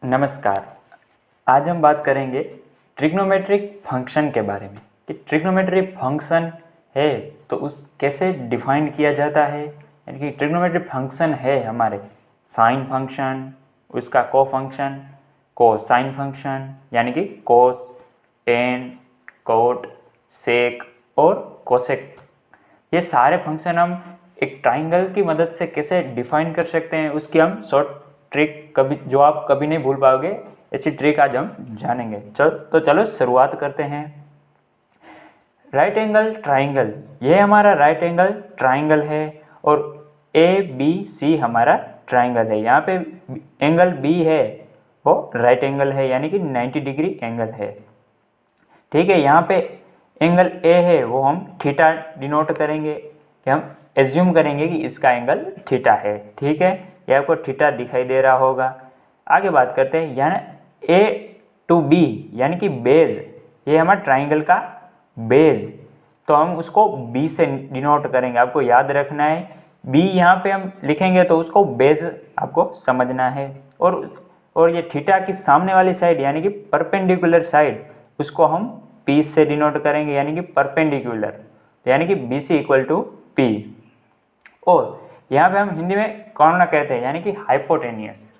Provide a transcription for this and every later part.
नमस्कार। आज हम बात करेंगे ट्रिग्नोमेट्रिक फंक्शन के बारे में कि ट्रिग्नोमेट्रिक फंक्शन है तो उस कैसे डिफाइन किया जाता है। यानी कि ट्रिग्नोमेट्रिक फंक्शन है हमारे साइन फंक्शन, उसका को फंक्शन कोसाइन फंक्शन यानी कि कोस, टेन, कोट, सेक और कोसेक। ये सारे फंक्शन हम एक ट्राइंगल की मदद से कैसे डिफाइन कर सकते हैं, उसकी हम शॉर्ट ट्रिक कभी जो आप कभी नहीं भूल पाओगे, ऐसी ट्रिक आज हम जानेंगे। चलो शुरुआत करते हैं। राइट एंगल ट्राइंगल, ये हमारा राइट एंगल ट्राइंगल है और ABC हमारा ट्राइंगल है। यहाँ पे एंगल B है वो राइट एंगल है यानी कि 90 डिग्री एंगल है। ठीक है, यहाँ पे एंगल A है वो हम थीटा डिनोट करेंगे कि हम एज्यूम करेंगे कि इसका एंगल थीटा है। ठीक है, ये आपको थीटा दिखाई दे रहा होगा। आगे बात करते हैं, यानी A to B यानी कि बेज, ये हमारा ट्राइंगल का बेज, तो हम उसको B से डिनोट करेंगे। आपको याद रखना है B यहाँ पे हम लिखेंगे तो उसको बेज आपको समझना है। और ये थीटा की सामने वाली साइड यानी कि परपेंडिकुलर साइड, उसको हम P से डिनोट करेंगे यानी कि परपेंडिकुलर, यानी कि BC इक्वल टू P। और यहाँ पे हम हिंदी में कॉर्नर कहते हैं यानी कि हाइपोटेनियस।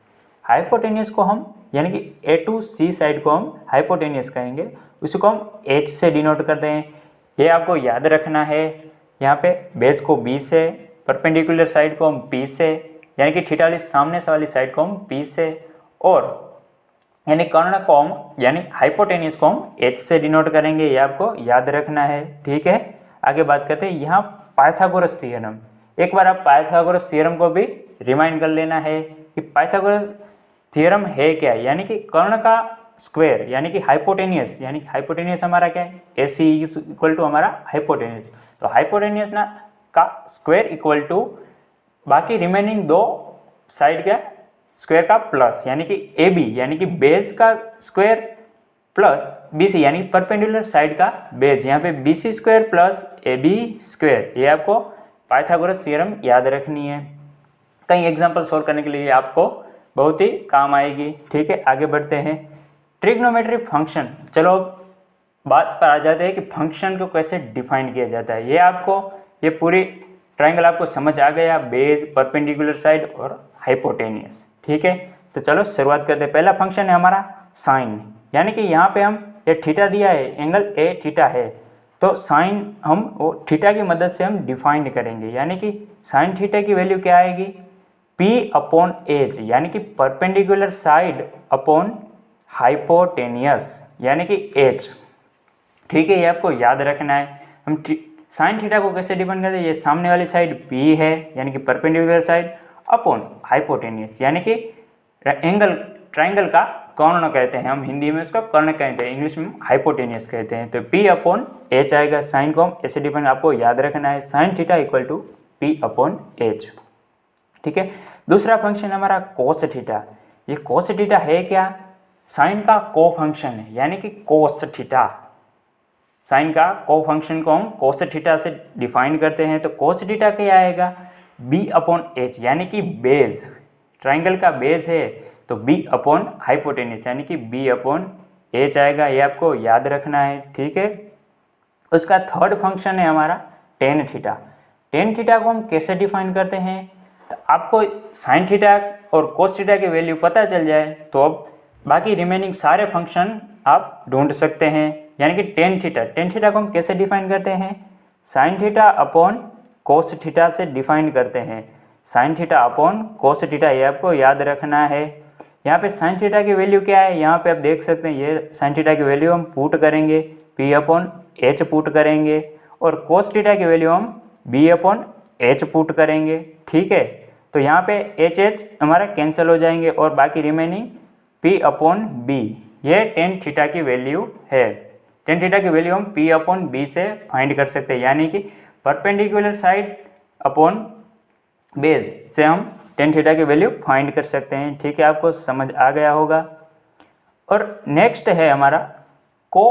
हाइपोटेनियस को हम यानी कि A to C साइड को हम हाइपोटेनियस कहेंगे, उसको हम H से डिनोट करते हैं। ये आपको याद रखना है। यहाँ पे बेस को B से, परपेंडिकुलर साइड को हम P से, यानी कि थीटा वाली सामने वाली साइड को हम P से, और यानी कॉर्नर को हम यानी हाइपोटेनियस को हम H से डिनोट करेंगे। ये आपको याद रखना है। ठीक है, आगे बात करते हैं। यहाँ पाइथागोरस थ्योरम, एक बार आप पाइथागोरस थ्योरम को भी रिमाइंड कर लेना है कि पाइथागोरस थ्योरम है क्या। यानी कि कर्ण का स्क्वायर यानी कि हाइपोटेनियस, यानी कि हाइपोटेनियस हमारा क्या है, AC इक्वल टू हमारा हाइपोटेनियस। तो हाइपोटेनियस ना का स्क्वायर इक्वल टू बाकी रिमेनिंग दो साइड का स्क्वायर का प्लस, यानी कि AB यानी कि बेस का स्क्वायर प्लस BC यानी परपेंडिकुलर साइड का बेस। यहाँ पे BC square plus AB square, ये आपको पाइथागोरस थ्योरम याद रखनी है। कई एग्जांपल सॉल्व करने के लिए आपको बहुत ही काम आएगी। ठीक है, आगे बढ़ते हैं। ट्रिग्नोमेट्रिक फंक्शन, चलो बात पर आ जाते हैं कि फंक्शन को कैसे डिफाइन किया जाता है। ये पूरी ट्राइंगल आपको समझ आ गया, बेस, परपेंडिकुलर साइड और हाइपोटेनियस। ठीक है, तो चलो शुरुआत करते हैं। पहला फंक्शन है हमारा साइन, यानी कि यहाँ पे हम ये थीटा दिया है, एंगल A थीटा है, तो साइन हम वो थीटा की मदद से हम डिफाइन करेंगे। यानी कि साइन थीटा की वैल्यू क्या आएगी, P अपॉन H यानी कि परपेंडिकुलर साइड अपॉन हाइपोटेनियस यानी कि H। ठीक है, ये आपको याद रखना है। हम साइन थीटा को कैसे डिफाइन करते हैं, ये सामने वाली साइड P है यानी कि परपेंडिकुलर साइड अपॉन हाइपोटेनियस यानी कि एंगल ट्राइंगल का कर्ण कहते हैं, हम हिंदी में उसका कर्ण कहते हैं, इंग्लिश में हाइपोटेनियस कहते हैं। तो P अपॉन H आएगा। साइन को हम ऐसे डिफाइन आपको याद रखना है, sine theta equal to P upon H। ठीक है, दूसरा फंक्शन हमारा कोस थीटा। ये कोस थीटा है क्या, साइन का को फंक्शन है यानी कि कोस थीटा। साइन का को फंक्शन को हम कोस थीटा से डिफाइन करते हैं। तो कोस थीटा क्या आएगा, B अपॉन H यानी कि बेस, ट्राइंगल का बेस है तो B अपॉन हाइपोटेनियस यानी कि B अपॉन H आएगा। ये आपको याद रखना है। ठीक है, उसका थर्ड फंक्शन है हमारा टेन थीटा। टेन थीटा को हम कैसे डिफाइन करते हैं, तो आपको साइन थीटा और कोस थीटा की वैल्यू पता चल जाए तो अब बाकी रिमेनिंग सारे फंक्शन आप ढूंढ सकते हैं। यानी कि टेन थीटा को हम कैसे डिफाइन करते हैं, sine theta upon cos theta से डिफाइन करते हैं। Sine theta upon cos theta, ये आपको याद रखना है। यहाँ पे साइन थीटा की वैल्यू क्या है, यहाँ पे आप देख सकते हैं, ये साइन थीटा की वैल्यू हम पुट करेंगे, P अपॉन H पुट करेंगे, और कोस थीटा की वैल्यू हम B अपॉन H पुट करेंगे। ठीक है, तो यहाँ पे H हमारा कैंसिल हो जाएंगे और बाकी रिमेनिंग P अपॉन B, ये टेन थीटा की वैल्यू है। टेन थीटा की वैल्यू हम P अपॉन B से फाइंड कर सकते हैं, यानी कि परपेंडिकुलर साइड अपॉन बेस से हम टेन थीटा की वैल्यू फाइंड कर सकते हैं। ठीक है, आपको समझ आ गया होगा। और नेक्स्ट है हमारा को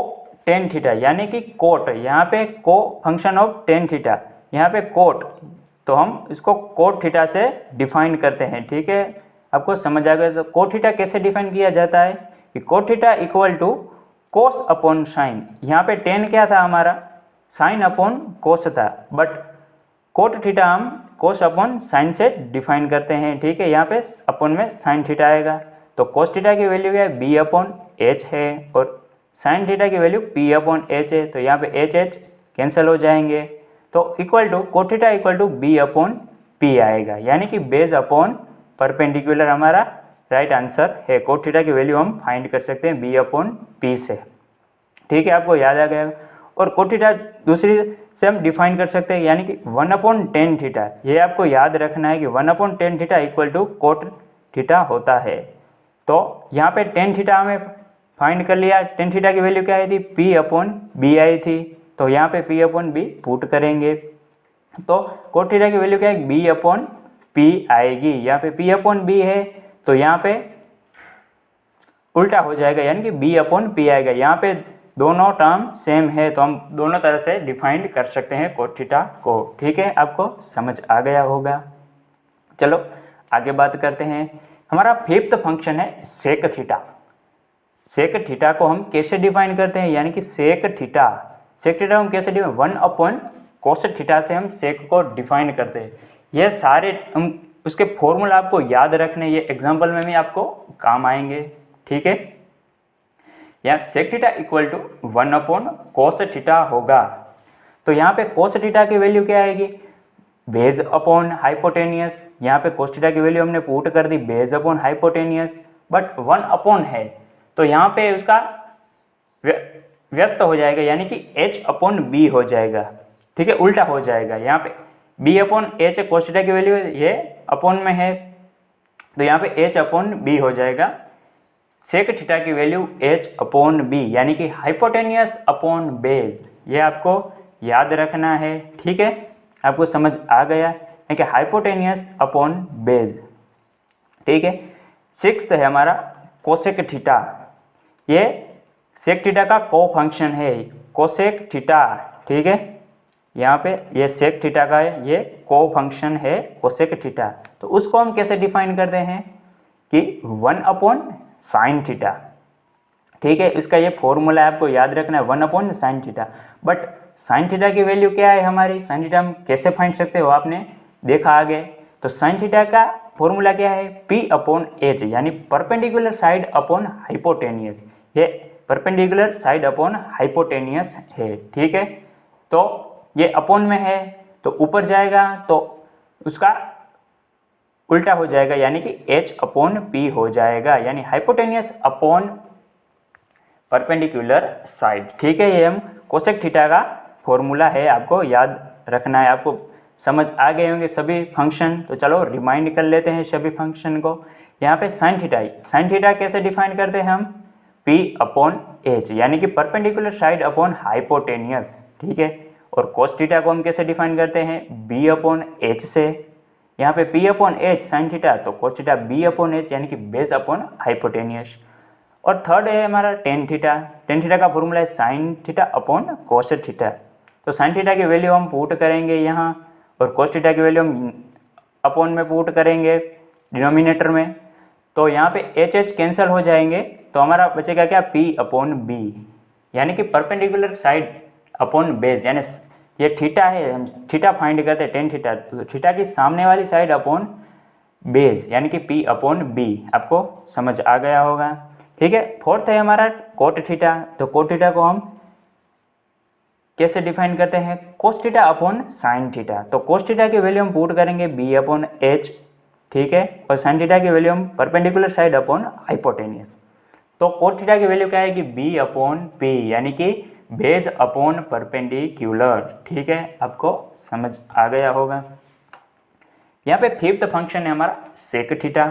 टेन थीटा यानी कि कोट। यहाँ पे को फंक्शन ऑफ टेन थीटा, यहाँ पे कोट, तो हम इसको कोट थीटा से डिफाइन करते हैं। ठीक है, आपको समझ आ गया। तो कोट थीटा कैसे डिफाइन किया जाता है कि cot theta equal to cos upon sine. यहाँ पे टेन क्या था हमारा, साइन अपॉन कोस था, बट कोट थीटा हम कोस अपॉन साइन से डिफाइन करते हैं, ठीक है। यहाँ पे अपॉन में साइन थीटा आएगा, तो कोस थीटा की वैल्यू क्या है, बी अपॉन एच है, और साइन थीटा की वैल्यू पी अपॉन एच है, तो यहाँ पे एच एच कैंसिल हो जाएंगे, तो equal to cot theta equal to B upon P आएगा, यानी कि बेस अपॉन परपेंडिकुलर हमारा राइट आंसर है। कोट थीटा की वैल्यू हम फाइंड कर सकते हैं बी अपॉन पी से, ठीक है, आपको याद आ गया। और कोट थीटा दूसरी से हम डिफाइन कर सकते हैं, यानी कि 1/10 थीटा, ये आपको याद रखना है कि 1/10 theta equal to cot theta होता है। तो यहाँ पे टेन थीटा हमें फाइंड कर लिया, टेन थीटा की वैल्यू क्या आई थी, पी अपॉन बी आई थी, तो यहाँ पे पी अपॉन बी पुट करेंगे, तो कोट थीटा की वैल्यू क्या है, बी अपॉन पी आएगी। यहाँ पे पी अपॉन बी है, तो यहाँ पे उल्टा हो जाएगा, यानी कि बी अपॉन पी आएगा। यहाँ पे दोनों टर्म सेम है, तो हम दोनों तरह से डिफाइन कर सकते हैं कोट थीटा को, ठीक है, आपको समझ आ गया होगा। चलो आगे बात करते हैं। हमारा फिफ्थ फंक्शन है सेक थीटा। सेक थीटा को हम कैसे डिफाइन करते हैं, यानी कि सेक थीटा हम कैसे डिफाइन, 1/cos थीटा से हम सेक को डिफाइन करते हैं। ये सारे हम उसके फॉर्मूला आपको याद रखने, ये एग्जाम्पल में भी आपको काम आएंगे, ठीक है। यहाँ sec theta equal to 1/cos theta होगा, तो यहाँ पे cos थीटा की वैल्यू क्या आएगी, बेस अपॉन हाइपोटेनियस। यहाँ पे cos थीटा की वैल्यू हमने पुट कर the base upon hypotenuse, but 1 है, तो यहाँ पे उसका व्यस्त हो जाएगा, यानी कि h अपॉन बी हो जाएगा, ठीक है, उल्टा हो जाएगा। यहाँ पे b upon H cos theta की वैल्यू ये अपॉन में है, तो यहाँ पे h अपॉन बी हो जाएगा। सेक थीटा की वैल्यू h अपॉन बी, यानी कि हाइपोटेनियस अपॉन बेस, ये आपको याद रखना है, ठीक है, आपको समझ आ गया है कि हाइपोटेनियस अपॉन बेस, ठीक है। सिक्स्थ है हमारा कोसेक थीटा। ये सेक थीटा का को फंक्शन है, कोसेक थीटा, ठीक है, यहाँ पे ये सेक थीटा का है, ये को फंक्शन है कोसेक थीटा। तो उसको हम कैसे डिफाइन करते हैं कि 1/sin थीटा, ठीक है, इसका ये फॉर्मूला है, आपको याद रखना है 1/sin theta. But sine theta की वैल्यू क्या है हमारी, साइन थीटा हम कैसे फाइंड सकते हो, आपने देखा आगे। तो साइन थीटा का फॉर्मूला क्या है, P/H, यानी परपेंडिकुलर साइड अपॉन हाइपोटेनियस, ये परपेंडिकुलर साइड अपॉन हाइपोटेनियस है, ठीक है। तो ये अपॉन में है, तो ऊपर जाएगा तो उसका उल्टा हो जाएगा, यानी कि H/P हो जाएगा, यानी हाइपोटेनियस अपॉन परपेंडिकुलर साइड, ठीक है। ये हम कोसेक थीटा का फॉर्मूला है, आपको याद रखना है। आपको समझ आ गए होंगे सभी फंक्शन, तो चलो रिमाइंड कर लेते हैं सभी फंक्शन को। यहाँ पे साइन थीटा कैसे डिफाइन करते हैं हम, P/H, यानी कि परपेंडिकुलर साइड अपॉन हाइपोटेनियस, ठीक है। और कोस थीटा को हम कैसे डिफाइन करते हैं, B/H से। यहाँ पे P/H साइन थीटा, तो कोस थीटा B/H, यानी कि बेस अपॉन हाइपोटेनियस। और थर्ड है हमारा टेन थीटा का फॉर्मूला है sine theta upon cos theta. तो साइन थीटा की वैल्यू हम पुट करेंगे यहाँ, और कोस थीटा की वैल्यू हम अपॉन में पुट करेंगे डिनोमिनेटर में, तो यहाँ पे H कैंसिल हो जाएंगे, तो हमारा बचेगा क्या, P/B, यानी कि परपेंडिकुलर साइड अपॉन बेस, यानी ये थीटा है, हम थीटा फाइंड करते हैं टेन थीटा, तो थीटा की सामने वाली साइड अपॉन बेस, यानी कि P/B, आपको समझ आ गया होगा, ठीक है। फोर्थ है हमारा कोट थीटा। तो कोट थीटा को हम कैसे डिफाइन करते हैं, cos theta upon sine theta. तो कोस थीटा की वैल्यू हम पुट करेंगे B/H, ठीक है, और साइन थीटा की वैल्यू हम परपेंडिकुलर साइड अपॉन हाइपोटेनियस। तो कोट थीटा की वैल्यू क्या आएगी, B/P, यानी कि बेस अपॉन परपेंडिकुलर, ठीक है, आपको समझ आ गया होगा। यहाँ पे फिफ्थ फंक्शन है हमारा सेक थीटा।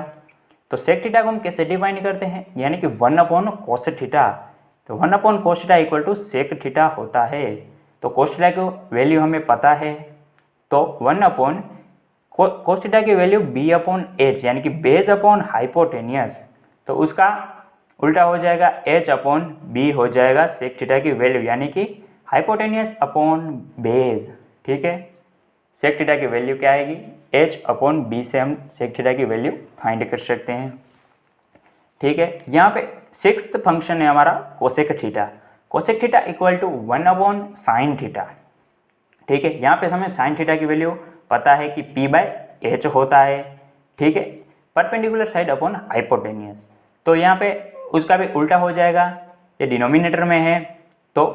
तो सेक थीटा को हम कैसे डिफाइन करते हैं, यानी कि 1/cos थीटा। तो 1/cos theta equal to sec theta होता है। तो cos थीटा की वैल्यू हमें पता है, तो 1/cos थीटा की वैल्यू B/H, यानी कि बेस अपॉन हाइपोटेनियस, तो उसका उल्टा हो जाएगा H/B हो जाएगा सेक थीटा की वैल्यू, यानी कि हाइपोटेनियस अपॉन बेस, ठीक है। सेक थीटा की वैल्यू क्या आएगी, एच अपॉन बी से हम सेक थीटा की वैल्यू फाइंड कर सकते हैं। ठीक है, यहाँ पे सिक्स्थ फंक्शन है हमारा cosec theta. Cosec theta equal to 1 upon sine theta. ठीक है, यहाँ पे हमें साइन थीटा की वैल्यू पता है कि p बाय एच होता है। ठीक है, परपेंडिकुलर साइड अपॉन हाइपोटेनियस, तो यहाँ पे उसका भी उल्टा हो जाएगा, ये डिनोमिनेटर में है, तो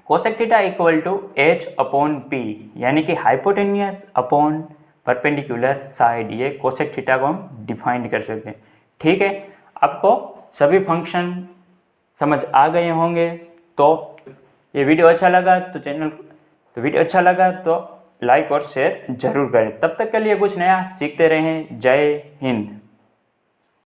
cosec theta equal to H upon P, यानी कि हाइपोटेनियस अपॉन परपेंडिकुलर साइड, ये कोसेक थीटा को हम डिफाइन कर सकते हैं। ठीक है, आपको सभी फंक्शन समझ आ गए होंगे। तो ये वीडियो अच्छा लगा तो लाइक और शेयर जरूर करें। तब तक के लिए कुछ नया सीखते रहें। जय हिंद।